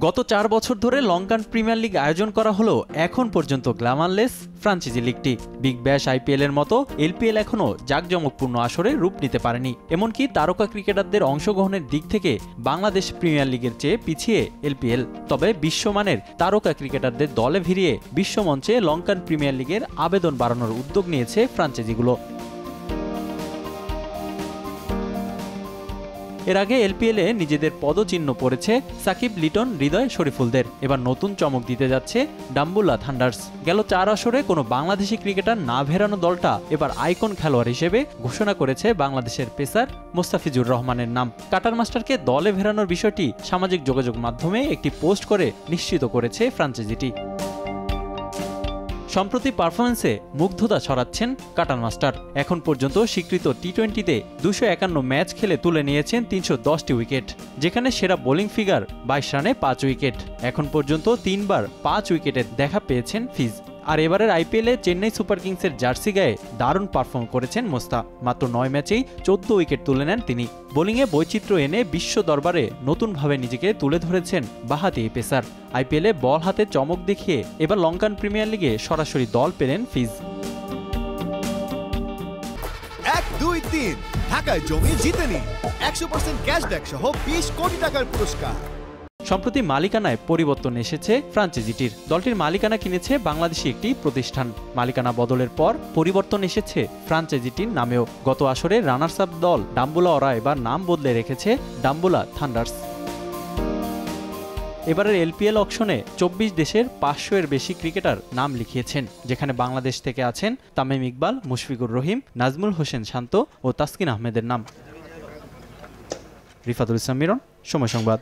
গত 4 বছর ধরে লঙ্কান প্রিমিয়ার লিগ আয়োজন করা হলো এখন পর্যন্ত glamourless franchise লিগটি। Big Bash IPL এর মতো এলপিএল এখনও জাঁকজমকপূর্ণ আসরে রূপ নিতে পারেনি। এমনকি তারকা ক্রিকেটারদের অংশগ্রহণের দিক থেকে বাংলাদেশ প্রিমিয়ার লিগের চেয়ে পিছিয়ে এলপিএল। তবে বিশ্বমানের তারকা ক্রিকেটারদের দলে ভিড়িয়ে বিশ্বমঞ্চে লঙ্কান প্রিমিয়ার লিগের আবেদন বাড়ানোর উদ্যোগ নিয়েছে ফ্রাঞ্চাইজিগুলো। এর আগে এলপিএলে নিজেদের পদচিহ্ন পড়েছে সাকিব, লিটন, হৃদয়, শরীফুলদের। এবার নতুন চমক দিতে যাচ্ছে ডাম্বুলা থান্ডার্স। গেল 4 আসরে কোনো বাংলাদেশি ক্রিকেটার না ভেড়ানো দলটা এবার আইকন খেলোয়াড় হিসেবে ঘোষণা করেছে বাংলাদেশের পেসার মোস্তাফিজুর রহমানের নাম। কাটার মাস্টারকে দলে ভেড়ানোর বিষয়টি সামাজিক যোগাযোগ মাধ্যমে একটি পোস্ট করে নিশ্চিত করেছে ফ্রাঞ্চাইজিটি। সম্প্রতি পারফরমেন্সে মুগ্ধতা ছড়াচ্ছেন কাটার মাস্টার। এখন পর্যন্ত স্বীকৃত টি-20তে 251 ম্যাচ খেলে তুলে নিয়েছেন 310টি উইকেট, যেখানে সেরা বোলিং ফিগার 22 রানে 5 উইকেট। এখন পর্যন্ত 3 বার 5 উইকেটের দেখা পেয়েছেন ফিজ। আর এবারের আইপিএলে চেন্নাই সুপার কিংসের জার্সি গায়ে দারুণ পারফর্ম করেছেন মোস্তা। মাত্র 9 ম্যাচেই 14 উইকেট তুলে নেন তিনি। বোলিংয়ে বৈচিত্র্য এনে বিশ্ব দরবারে নতুনভাবে নিজেকে তুলে ধরেছেন বাঁহাতি এই পেসার। আইপিএলে বল হাতে চমক দেখিয়ে এবার লঙ্কান প্রিমিয়ার লিগে সরাসরি দল পেলেন ফিজ। 1, 2, 3 ঢাকায় জমি জিতে নিন 100% ক্যাশব্যাক সহ 20 কোটি টাকার পুরস্কার। সম্প্রতি মালিকানায় পরিবর্তন এসেছে ফ্রাঞ্চাইজিটির। দলটির মালিকানা কিনেছে বাংলাদেশি একটি প্রতিষ্ঠান। মালিকানা বদলের পর পরিবর্তন এসেছে ফ্রাঞ্চাইজিটির নামেও। গত আসরে রানার্স আপ দল ডাম্বুলা ওরা এবার নাম বদলে রেখেছে ডাম্বুলা থান্ডার্স। এবারের এলপিএল অকশনে 24 দেশের 500 এর বেশি ক্রিকেটার নাম লিখিয়েছেন, যেখানে বাংলাদেশ থেকে আছেন তামিম ইকবাল, মুশফিকুর রহিম, নাজমুল হোসেন শান্ত ও তাসকিন আহমেদের নাম। রিফাতুল ইসলাম মিরন, সময় সংবাদ।